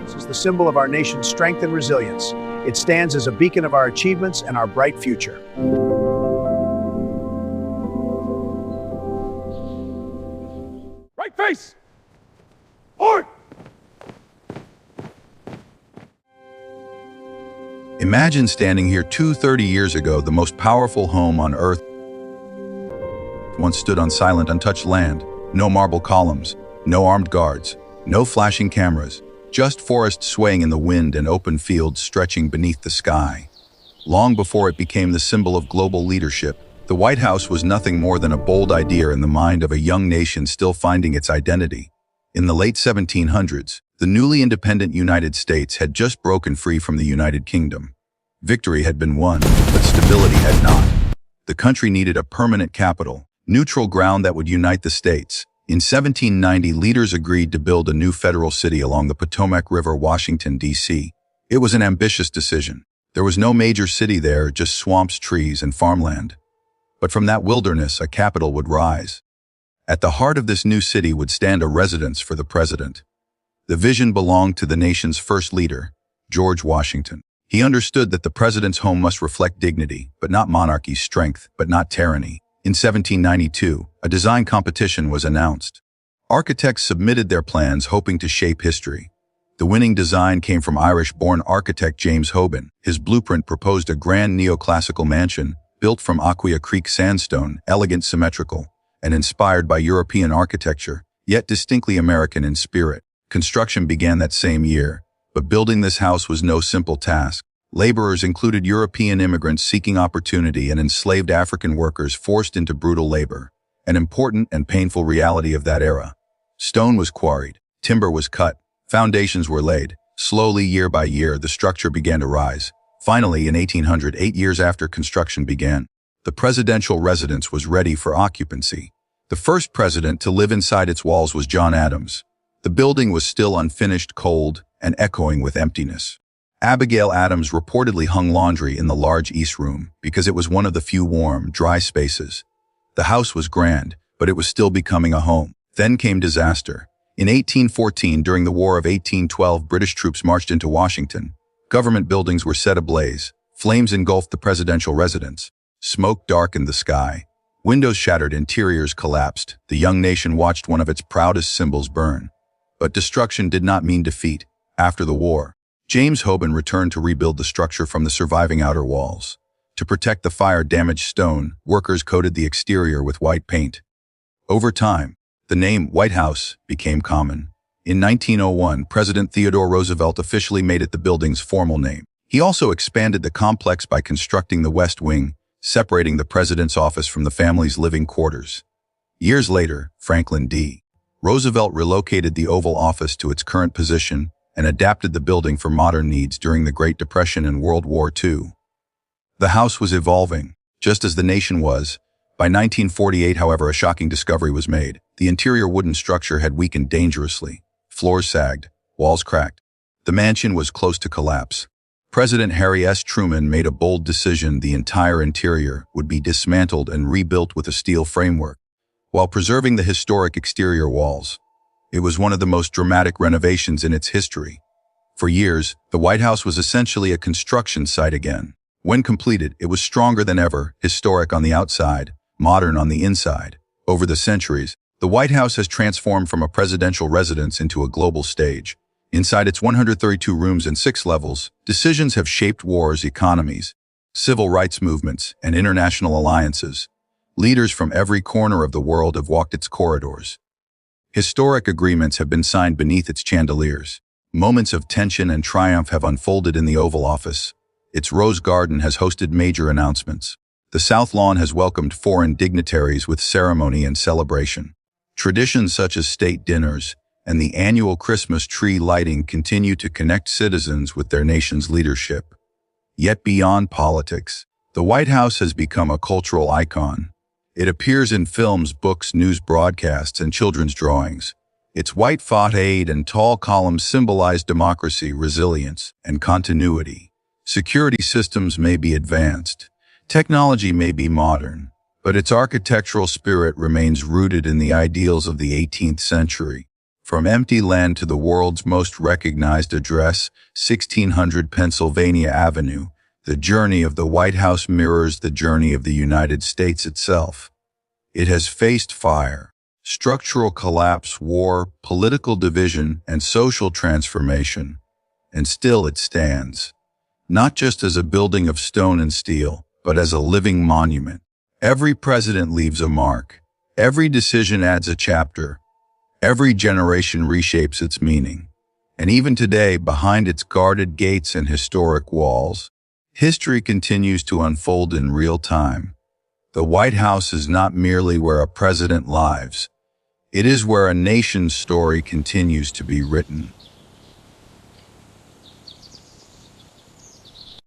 House is the symbol of our nation's strength and resilience. It stands as a beacon of our achievements and our bright future. Right face! Forward! Imagine standing here 230 years ago. The most powerful home on earth once stood on silent, untouched land. No marble columns, no armed guards, no flashing cameras, just forests swaying in the wind and open fields stretching beneath the sky. Long before it became the symbol of global leadership, the White House was nothing more than a bold idea in the mind of a young nation still finding its identity. In the late 1700s, the newly independent United States had just broken free from the United Kingdom. Victory had been won, but stability had not. The country needed a permanent capital, neutral ground that would unite the states. In 1790, leaders agreed to build a new federal city along the Potomac River, Washington, D.C. It was an ambitious decision. There was no major city there, just swamps, trees, and farmland. But from that wilderness, a capital would rise. At the heart of this new city would stand a residence for the president. The vision belonged to the nation's first leader, George Washington. He understood that the president's home must reflect dignity, but not monarchy, strength, but not tyranny. In 1792, a design competition was announced. Architects submitted their plans hoping to shape history. The winning design came from Irish-born architect James Hoban. His blueprint proposed a grand neoclassical mansion built from Aquia Creek sandstone, elegant, symmetrical, and inspired by European architecture, yet distinctly American in spirit. Construction began that same year, but building this house was no simple task. Laborers included European immigrants seeking opportunity and enslaved African workers forced into brutal labor, an important and painful reality of that era. Stone was quarried, timber was cut, foundations were laid. Slowly, year by year, the structure began to rise. Finally, in 1800, 8 years after construction began, the presidential residence was ready for occupancy. The first president to live inside its walls was John Adams. The building was still unfinished, cold, and echoing with emptiness. Abigail Adams reportedly hung laundry in the large East Room because it was one of the few warm, dry spaces. The house was grand, but it was still becoming a home. Then came disaster. In 1814, during the War of 1812, British troops marched into Washington. Government buildings were set ablaze. Flames engulfed the presidential residence. Smoke darkened the sky. Windows shattered, interiors collapsed. The young nation watched one of its proudest symbols burn. But destruction did not mean defeat. After the war, James Hoban returned to rebuild the structure from the surviving outer walls. To protect the fire-damaged stone, workers coated the exterior with white paint. Over time, the name White House became common. In 1901, President Theodore Roosevelt officially made it the building's formal name. He also expanded the complex by constructing the West Wing, separating the president's office from the family's living quarters. Years later, Franklin D. Roosevelt relocated the Oval Office to its current position and adapted the building for modern needs during the Great Depression and World War II. The house was evolving, just as the nation was. By 1948, however, a shocking discovery was made. The interior wooden structure had weakened dangerously. Floors sagged, walls cracked. The mansion was close to collapse. President Harry S. Truman made a bold decision: the entire interior would be dismantled and rebuilt with a steel framework, while preserving the historic exterior walls. It was one of the most dramatic renovations in its history. For years, the White House was essentially a construction site again. When completed, it was stronger than ever, historic on the outside, modern on the inside. Over the centuries, the White House has transformed from a presidential residence into a global stage. Inside its 132 rooms and 6 levels, decisions have shaped wars, economies, civil rights movements, and international alliances. Leaders from every corner of the world have walked its corridors. Historic agreements have been signed beneath its chandeliers. Moments of tension and triumph have unfolded in the Oval Office. Its Rose Garden has hosted major announcements. The South Lawn has welcomed foreign dignitaries with ceremony and celebration. Traditions such as state dinners and the annual Christmas tree lighting continue to connect citizens with their nation's leadership. Yet beyond politics, the White House has become a cultural icon. It appears in films, books, news broadcasts, and children's drawings. Its white facade and tall columns symbolize democracy, resilience, and continuity. Security systems may be advanced, technology may be modern, but its architectural spirit remains rooted in the ideals of the 18th century. From empty land to the world's most recognized address, 1600 Pennsylvania Avenue, the journey of the White House mirrors the journey of the United States itself. It has faced fire, structural collapse, war, political division, and social transformation, and still it stands, not just as a building of stone and steel, but as a living monument. Every president leaves a mark. Every decision adds a chapter. Every generation reshapes its meaning. And even today, behind its guarded gates and historic walls, history continues to unfold in real time. The White House is not merely where a president lives. It is where a nation's story continues to be written.